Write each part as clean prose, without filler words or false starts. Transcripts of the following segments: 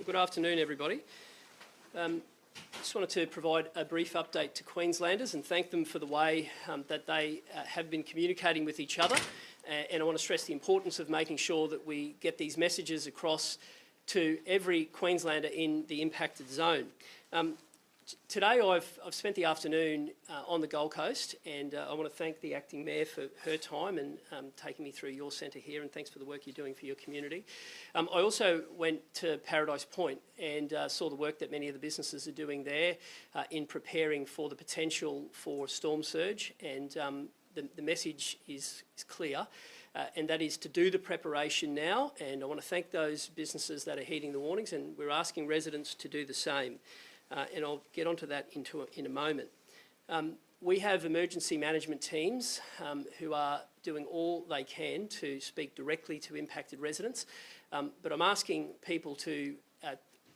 Good afternoon, everybody. Just wanted to provide a brief update to Queenslanders and thank them for the way that they have been communicating with each other. And I want to stress the importance of making sure that we get these messages across to every Queenslander in the impacted zone. Today I've spent the afternoon on the Gold Coast, and I want to thank the Acting Mayor for her time and taking me through your centre here, and thanks for the work you're doing for your community. I also went to Paradise Point and saw the work that many of the businesses are doing there in preparing for the potential for storm surge, and the message is clear. And that is to do the preparation now, and I want to thank those businesses that are heeding the warnings, and we're asking residents to do the same. And I'll get onto that in a moment. We have emergency management teams who are doing all they can to speak directly to impacted residents, but I'm asking people to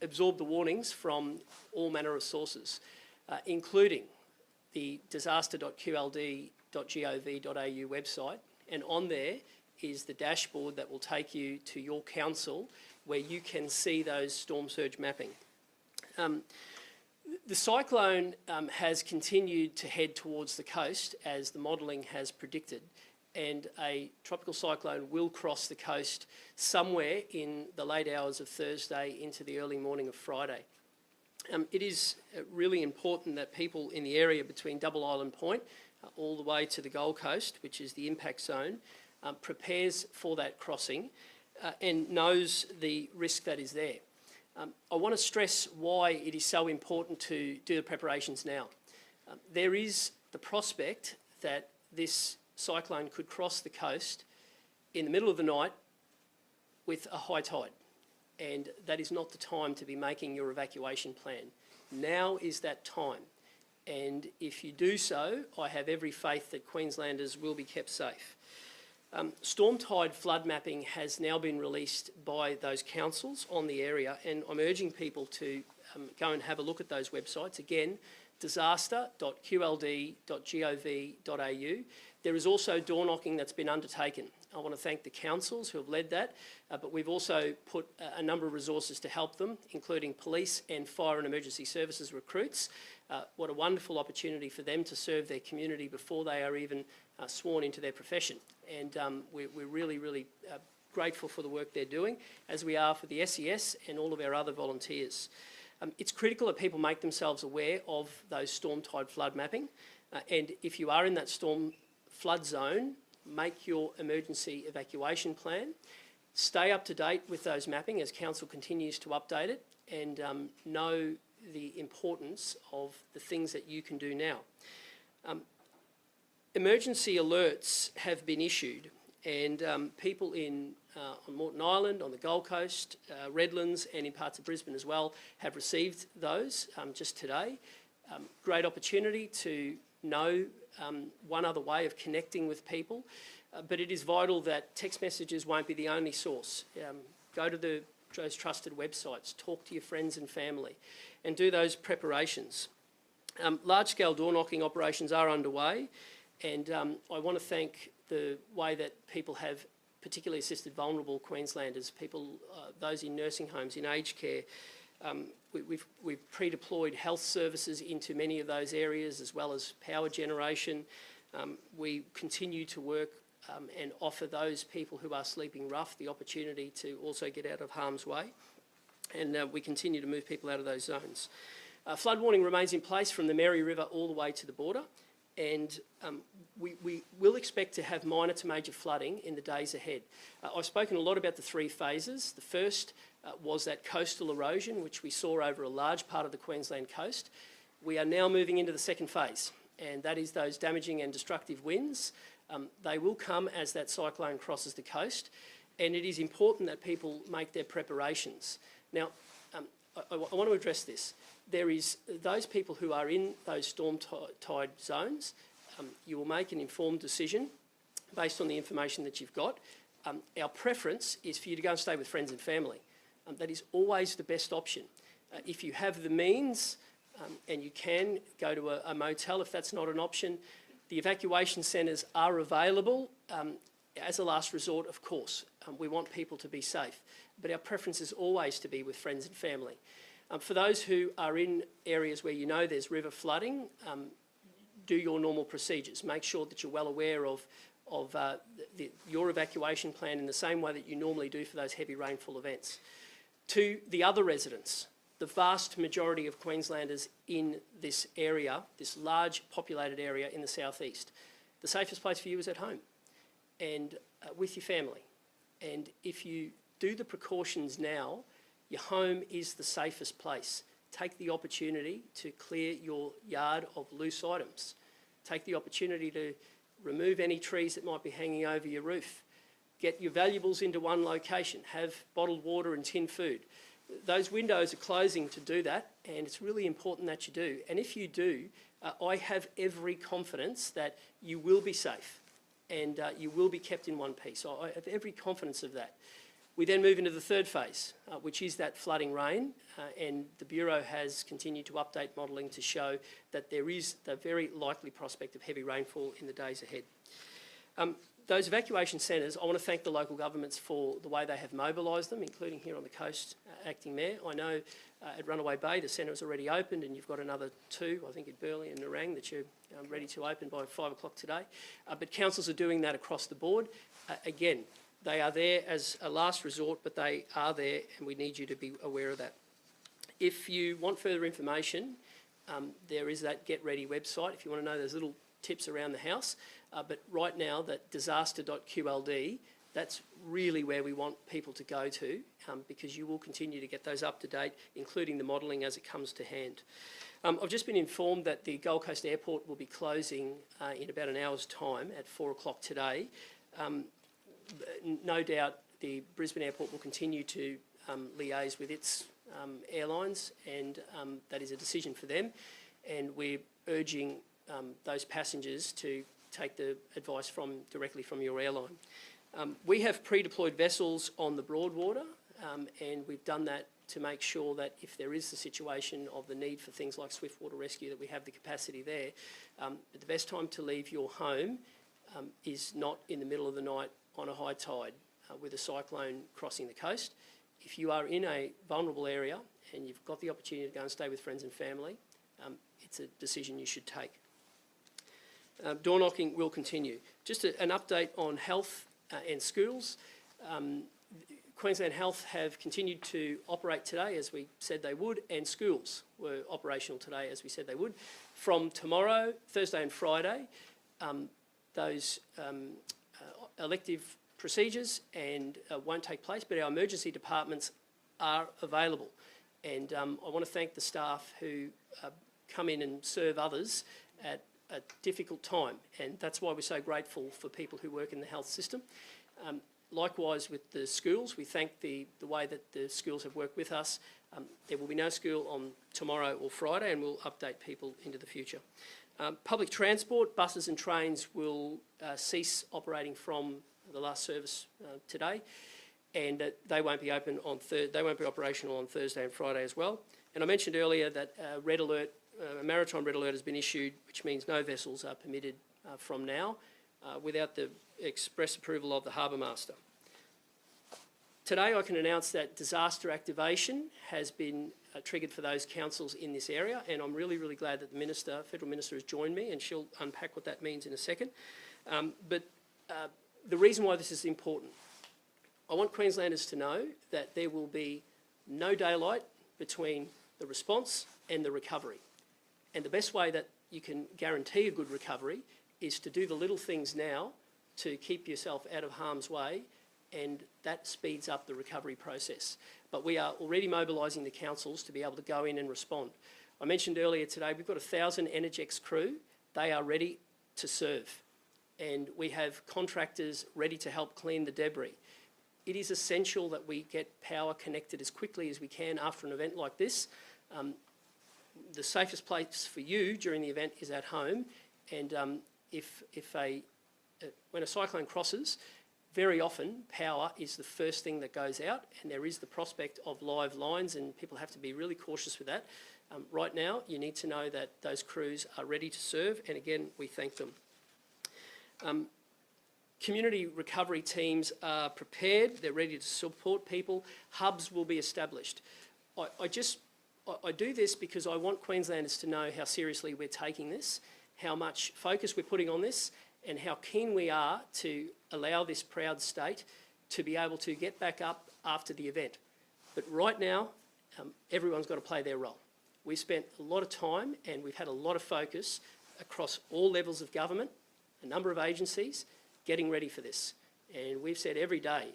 absorb the warnings from all manner of sources, including the disaster.qld.gov.au website, and on there is the dashboard that will take you to your council where you can see those storm surge mapping. The cyclone has continued to head towards the coast as the modelling has predicted, and a tropical cyclone will cross the coast somewhere in the late hours of Thursday into the early morning of Friday. It is really important that people in the area between Double Island Point all the way to the Gold Coast, which is the impact zone, prepares for that crossing and knows the risk that is there. I want to stress why it is so important to do the preparations now. There is the prospect that this cyclone could cross the coast in the middle of the night with a high tide, and that is not the time to be making your evacuation plan. Now is that time, and if you do so, I have every faith that Queenslanders will be kept safe. Storm tide flood mapping has now been released by those councils on the area, and I'm urging people to go and have a look at those websites. Again, disaster.qld.gov.au. There is also door knocking that's been undertaken. I want to thank the councils who have led that, but we've also put a number of resources to help them, including police and fire and emergency services recruits. What a wonderful opportunity for them to serve their community before they are even sworn into their profession. And we're really grateful for the work they're doing, as we are for the SES and all of our other volunteers. It's critical that people make themselves aware of those storm tide flood mapping, and if you are in that storm flood zone, make your emergency evacuation plan. Stay up to date with those mapping as Council continues to update it, and know the importance of the things that you can do now. Emergency alerts have been issued, and people on Moreton Island, on the Gold Coast, Redlands and in parts of Brisbane as well have received those just today. Great opportunity to know one other way of connecting with people, but it is vital that text messages won't be the only source. Go to those trusted websites, talk to your friends and family, and do those preparations. Large-scale door knocking operations are underway, and I want to thank the way that people have particularly assisted vulnerable Queenslanders, people, those in nursing homes, in aged care. We've pre-deployed health services into many of those areas, as well as power generation. We continue to work and offer those people who are sleeping rough the opportunity to also get out of harm's way, and we continue to move people out of those zones. Flood warning remains in place from the Mary River all the way to the border, and we will expect to have minor to major flooding in the days ahead. I've spoken a lot about the three phases. The first was that coastal erosion, which we saw over a large part of the Queensland coast. We are now moving into the second phase, and that is those damaging and destructive winds. They will come as that cyclone crosses the coast, and it is important that people make their preparations. Now, I want to address this. There is those people who are in those storm tide zones. You will make an informed decision based on the information that you've got. Our preference is for you to go and stay with friends and family. That is always the best option. If you have the means and you can go to a motel if that's not an option, the evacuation centres are available, as a last resort, of course, we want people to be safe, but our preference is always to be with friends and family. For those who are in areas where you know there's river flooding, do your normal procedures. Make sure that you're well aware of your evacuation plan in the same way that you normally do for those heavy rainfall events. To the other residents, the vast majority of Queenslanders in this area, this large populated area in the southeast, the safest place for you is at home and with your family. And if you do the precautions now, your home is the safest place. Take the opportunity to clear your yard of loose items. Take the opportunity to remove any trees that might be hanging over your roof. Get your valuables into one location. Have bottled water and tin food. Those windows are closing to do that, and it's really important that you do. And if you do, I have every confidence that you will be safe and you will be kept in one piece. I have every confidence of that. We then move into the third phase, which is that flooding rain, and the Bureau has continued to update modelling to show that there is the very likely prospect of heavy rainfall in the days ahead. Those evacuation centres, I want to thank the local governments for the way they have mobilised them, including here on the coast, Acting Mayor. I know at Runaway Bay the centre has already opened, and you've got another two, I think at Burleigh and Nerang, that you're ready to open by 5 o'clock today. But councils are doing that across the board. Again, they are there as a last resort, but they are there, and we need you to be aware of that. If you want further information, there is that Get Ready website if you want to know those little tips around the house. But right now, that disaster.qld, that's really where we want people to go to, because you will continue to get those up to date, including the modelling as it comes to hand. I've just been informed that the Gold Coast Airport will be closing in about an hour's time at 4 o'clock today. No doubt the Brisbane Airport will continue to liaise with its airlines, and that is a decision for them. And we're urging those passengers to take the advice directly from your airline. We have pre-deployed vessels on the Broadwater, and we've done that to make sure that if there is the situation of the need for things like swift water rescue, that we have the capacity there. But the best time to leave your home is not in the middle of the night on a high tide with a cyclone crossing the coast. If you are in a vulnerable area and you've got the opportunity to go and stay with friends and family, it's a decision you should take. Door knocking will continue. Just an update on health and schools. Queensland Health have continued to operate today as we said they would, and schools were operational today as we said they would. From tomorrow, Thursday and Friday, those elective procedures won't take place, but our emergency departments are available. And I want to thank the staff who come in and serve others at a difficult time, and that's why we're so grateful for people who work in the health system. Likewise with the schools, we thank the way that the schools have worked with us. There will be no school on tomorrow or Friday, and we'll update people into the future. Public transport, buses and trains will cease operating from the last service today, and they won't be open on they won't be operational on Thursday and Friday as well. And I mentioned earlier that red alert, a maritime red alert has been issued, which means no vessels are permitted from now without the express approval of the Harbour Master. Today I can announce that disaster activation has been triggered for those councils in this area, and I'm really, really glad that the Federal Minister has joined me, and she'll unpack what that means in a second. But the reason why this is important, I want Queenslanders to know that there will be no daylight between the response and the recovery. And the best way that you can guarantee a good recovery is to do the little things now to keep yourself out of harm's way, and that speeds up the recovery process. But we are already mobilising the councils to be able to go in and respond. I mentioned earlier today we've got 1,000 Energex crew. They are ready to serve, and we have contractors ready to help clean the debris. It is essential that we get power connected as quickly as we can after an event like this. The safest place for you during the event is at home, and when a cyclone crosses, very often power is the first thing that goes out, and there is the prospect of live lines, and people have to be really cautious with that. Right now, you need to know that those crews are ready to serve, and again, we thank them. Community recovery teams are prepared, they're ready to support people, hubs will be established. I do this because I want Queenslanders to know how seriously we're taking this, how much focus we're putting on this, and how keen we are to allow this proud state to be able to get back up after the event. But right now, everyone's got to play their role. We've spent a lot of time and we've had a lot of focus across all levels of government, a number of agencies, getting ready for this. And we've said every day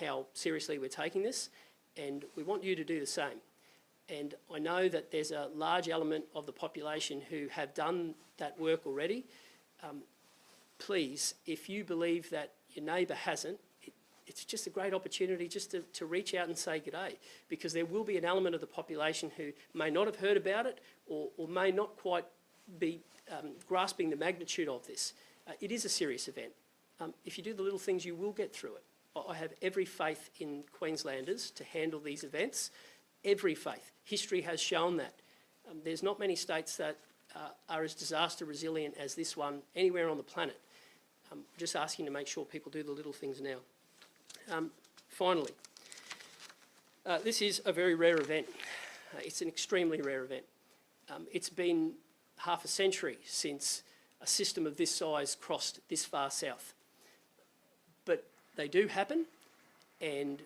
how seriously we're taking this, and we want you to do the same. And I know that there's a large element of the population who have done that work already. Please, if you believe that your neighbour hasn't, it's just a great opportunity just to reach out and say g'day, because there will be an element of the population who may not have heard about it or may not quite be grasping the magnitude of this. It is a serious event. If you do the little things, you will get through it. I have every faith in Queenslanders to handle these events, every faith. History has shown that. There's not many states that are as disaster resilient as this one anywhere on the planet. I'm just asking to make sure people do the little things now. Finally, this is a very rare event. It's an extremely rare event. It's been half a century since a system of this size crossed this far south. But they do happen, and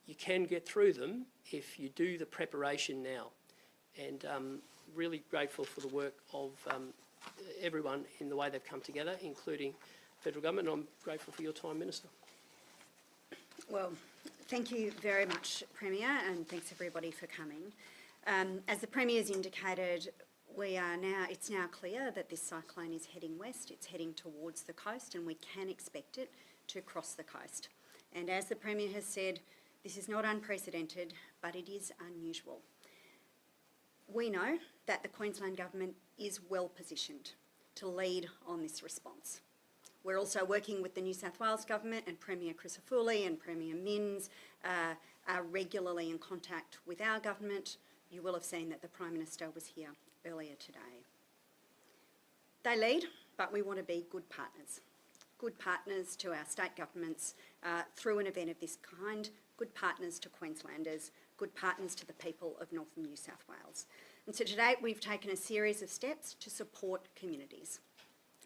you can get through them if you do the preparation now. And really grateful for the work of everyone in the way they've come together, including federal government. And I'm grateful for your time, Minister. Well, thank you very much, Premier, and thanks everybody for coming. As the Premier's indicated, it's now clear that this cyclone is heading west, it's heading towards the coast, and we can expect it to cross the coast. And as the Premier has said, this is not unprecedented, but it is unusual. We know that the Queensland Government is well positioned to lead on this response. We're also working with the New South Wales Government, and Premier Crisafulli and Premier Minns are regularly in contact with our government. You will have seen that the Prime Minister was here earlier today. They lead, but we want to be good partners to our state governments through an event of this kind, good partners to Queenslanders, good partners to the people of northern New South Wales. And so today we've taken a series of steps to support communities.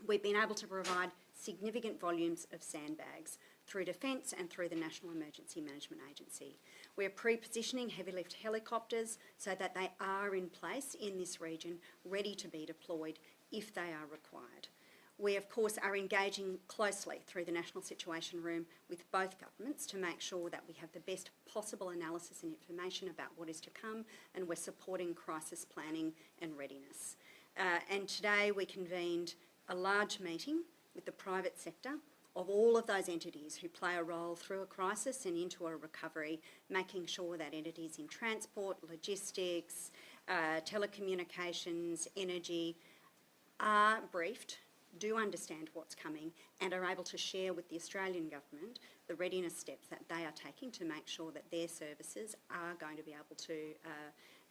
We've been able to provide significant volumes of sandbags through Defence and through the National Emergency Management Agency. We're pre-positioning heavy lift helicopters so that they are in place in this region, ready to be deployed if they are required. We, of course, are engaging closely through the National Situation Room with both governments to make sure that we have the best possible analysis and information about what is to come, and we're supporting crisis planning and readiness. And today we convened a large meeting with the private sector of all of those entities who play a role through a crisis and into a recovery, making sure that entities in transport, logistics, telecommunications, energy are briefed, do understand what's coming, and are able to share with the Australian Government the readiness steps that they are taking to make sure that their services are going to be able to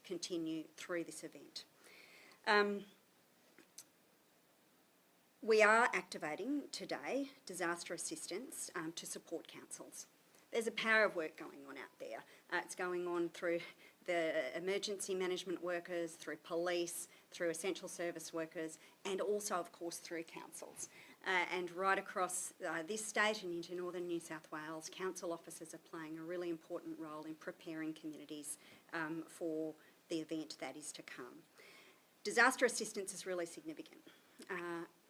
continue through this event. We are activating today disaster assistance to support councils. There's a power of work going on out there. It's going on through the emergency management workers, through police, through essential service workers, and also, of course, through councils. And right across this state and into northern New South Wales, council officers are playing a really important role in preparing communities for the event that is to come. Disaster assistance is really significant.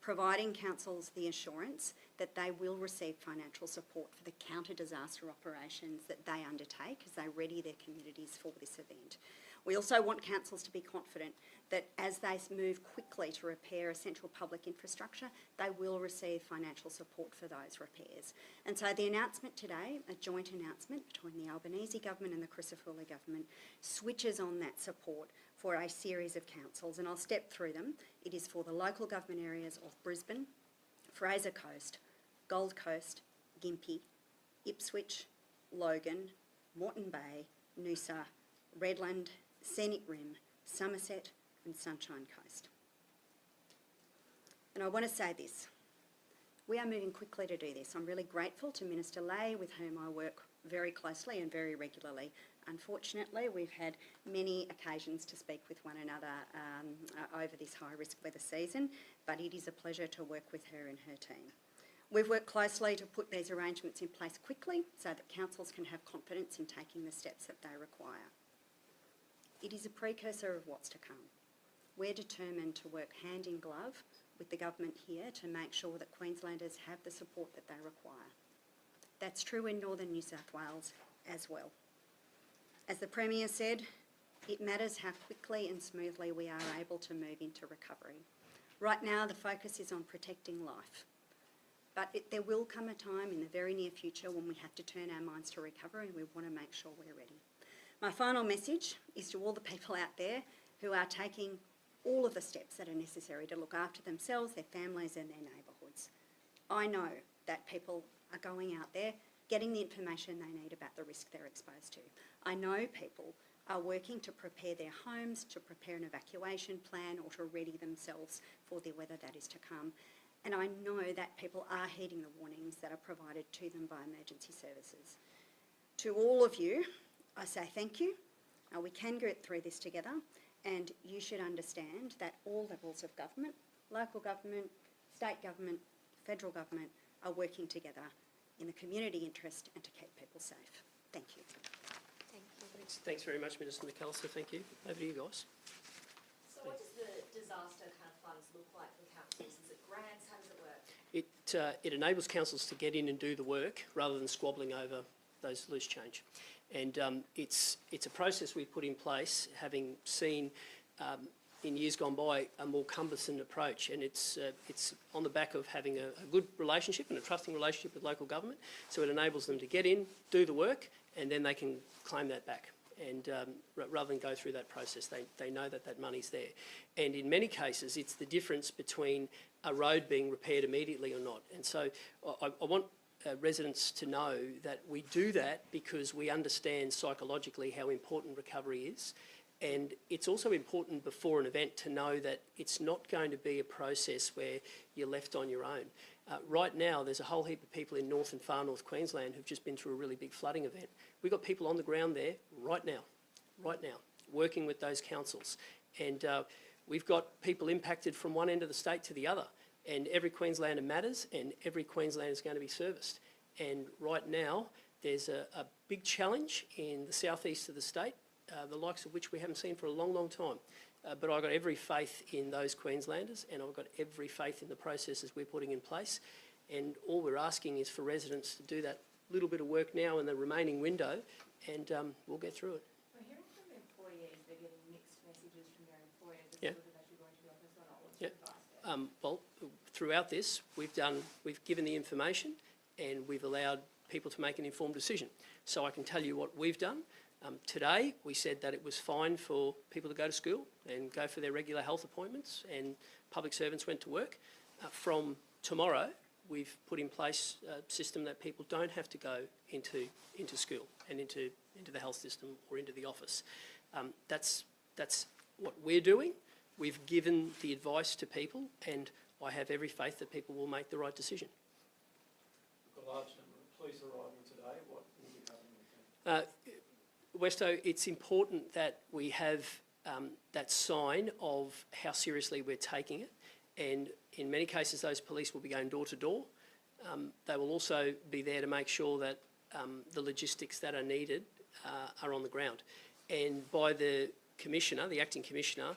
Providing councils the assurance that they will receive financial support for the counter-disaster operations that they undertake as they ready their communities for this event. We also want councils to be confident that as they move quickly to repair essential public infrastructure, they will receive financial support for those repairs. And so the announcement today, a joint announcement between the Albanese Government and the Crisafulli Government, switches on that support for a series of councils, and I'll step through them. It is for the local government areas of Brisbane, Fraser Coast, Gold Coast, Gympie, Ipswich, Logan, Moreton Bay, Noosa, Redland, Scenic Rim, Somerset and Sunshine Coast. And I want to say this, We are moving quickly to do this. I'm really grateful to Minister Lay, with whom I work very closely and very regularly. Unfortunately, we've had many occasions to speak with one another over this high-risk weather season, but it is a pleasure to work with her and her team. We've worked closely to put these arrangements in place quickly so that councils can have confidence in taking the steps that they require. It is a precursor of what's to come. We're determined to work hand in glove with the government here to make sure that Queenslanders have the support that they require. That's true in northern New South Wales as well. As the Premier said, it matters how quickly and smoothly we are able to move into recovery. Right now, the focus is on protecting life. But there will come a time in the very near future when we have to turn our minds to recovery, and we want to make sure we're ready. My final message is to all the people out there who are taking all of the steps that are necessary to look after themselves, their families and their neighbourhoods. I know that people are going out there getting the information they need about the risk they're exposed to. I know people are working to prepare their homes, to prepare an evacuation plan or to ready themselves for the weather that is to come. And I know that people are heeding the warnings that are provided to them by emergency services. To all of you, I say thank you. We can get through this together, and you should understand that all levels of government, local government, state government, federal government, are working together in the community interest and to keep people safe. Thank you. Thank you. Thanks very much, Minister McAllister. Thank you. Over to you guys. So what does the disaster kind of funds look like for councils? Is it grants? How does it work? It enables councils to get in and do the work rather than squabbling over those loose change. And it's a process we've put in place, having seen in years gone by a more cumbersome approach, and it's on the back of having a good relationship and a trusting relationship with local government. So it enables them to get in, do the work, and then they can claim that back. And rather than go through that process, they know that that money's there. And in many cases, it's the difference between a road being repaired immediately or not. And so I want residents to know that we do that because we understand psychologically how important recovery is. And it's also important before an event to know that it's not going to be a process where you're left on your own. Right now, there's a whole heap of people in North and Far North Queensland who've just been through a really big flooding event. We've got people on the ground there right now, working with those councils. And we've got people impacted from one end of the state to the other. And every Queenslander matters, and every Queenslander is going to be serviced. And right now, there's a big challenge in the southeast of the state, the likes of which we haven't seen for a long, long time. But I've got every faith in those Queenslanders, and I've got every faith in the processes we're putting in place. And all we're asking is for residents to do that little bit of work now in the remaining window, and we'll get through it. We're hearing from employees, they're getting mixed messages from their employers as Yeah. to whether they should go into the office or not. What's Yeah. your advice there? Well, throughout this, we've given the information and we've allowed people to make an informed decision. So I can tell you what we've done. Today, we said that it was fine for people to go to school and go for their regular health appointments, and public servants went to work. From tomorrow, we've put in place a system that people don't have to go into school and into the health system or into the office. That's what we're doing. We've given the advice to people, and I have every faith that people will make the right decision. A large number of police arriving today. What will be happening with them? Westo, it's important that we have that sign of how seriously we're taking it, and in many cases those police will be going door to door. They will also be there to make sure that the logistics that are needed are on the ground. And by the Commissioner, the Acting Commissioner,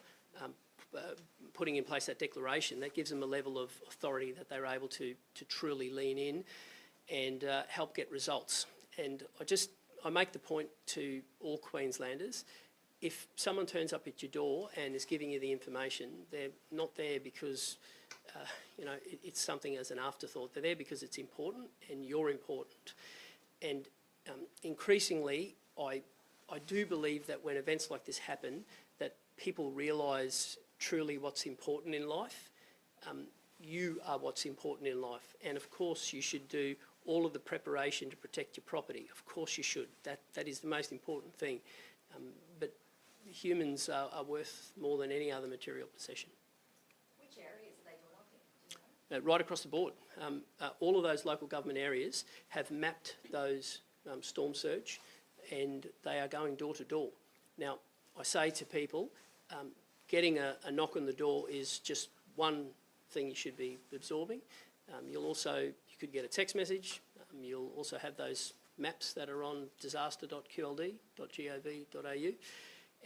putting in place that declaration, that gives them a level of authority that they're able to truly lean in and help get results. And I make the point to all Queenslanders, if someone turns up at your door and is giving you the information, they're not there because it's something as an afterthought. They're there because it's important and you're important. And increasingly, I do believe that when events like this happen, that people realise truly what's important in life. You are what's important in life. And of course you should do all of the preparation to protect your property. Of course you should. That is the most important thing. But humans are worth more than any other material possession. Which areas are they brought up in? Do right across the board. All of those local government areas have mapped those storm surge, and they are going door to door. Now, I say to people, getting a knock on the door is just one thing you should be absorbing. You could get a text message. You'll also have those maps that are on disaster.qld.gov.au,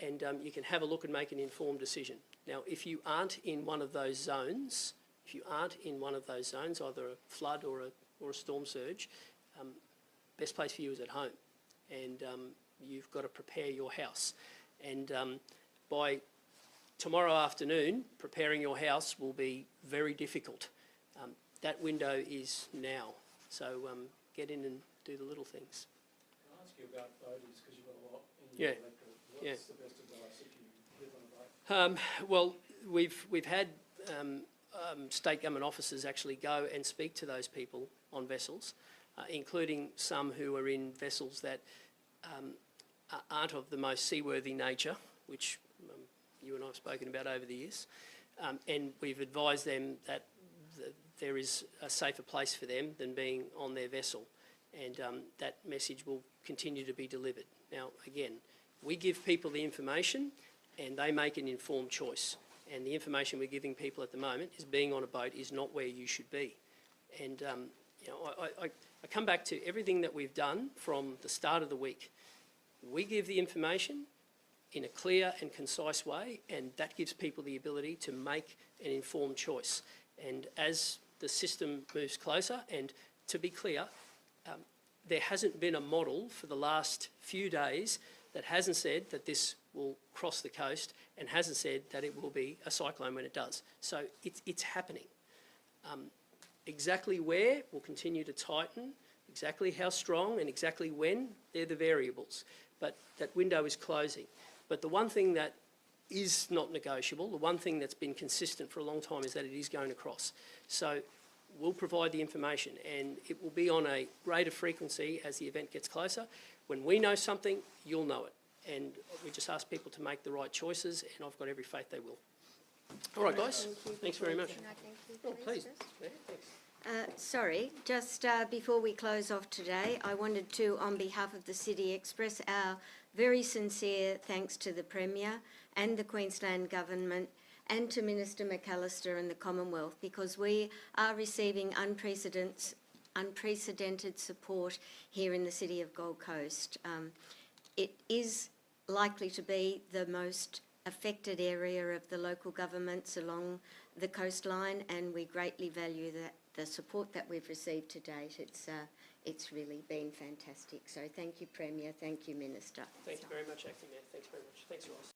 and you can have a look and make an informed decision. Now, if you aren't in one of those zones, either a flood or a storm surge, best place for you is at home, and you've got to prepare your house. And by tomorrow afternoon, preparing your house will be very difficult. That window is now, so get in and do the little things. Can I ask you about voties, because you've got a lot in your electorate? What's the best advice if you live on a boat? Well, we've had state government officers actually go and speak to those people on vessels, including some who are in vessels that aren't of the most seaworthy nature, which you and I have spoken about over the years, and we've advised them that there is a safer place for them than being on their vessel, and that message will continue to be delivered. Now, again, we give people the information and they make an informed choice, and the information we're giving people at the moment is being on a boat is not where you should be. And I come back to everything that we've done from the start of the week. We give the information in a clear and concise way, and that gives people the ability to make an informed choice. And as the system moves closer, and to be clear, there hasn't been a model for the last few days that hasn't said that this will cross the coast and hasn't said that it will be a cyclone when it does. So it's happening. Exactly where will continue to tighten, exactly how strong and exactly when, they're the variables. But that window is closing. But the one thing that is not negotiable, the one thing that's been consistent for a long time, is that it is going to cross. So we'll provide the information, and it will be on a greater frequency as the event gets closer. When we know something, you'll know it. And we just ask people to make the right choices, and I've got every faith they will. All right, guys. Thanks very much. Can I thank you, Oh, please. first? Yeah, thanks. Sorry, just before we close off today, I wanted to, on behalf of the City, express our very sincere thanks to the Premier and the Queensland Government and to Minister McAllister and the Commonwealth, because we are receiving unprecedented support here in the City of Gold Coast. It is likely to be the most affected area of the local governments along the coastline, and we greatly value the support that we've received to date. It's really been fantastic. So thank you, Premier. Thank you, Minister. Thank you very much, Acting Mayor. Thanks very much. Thanks, Ross.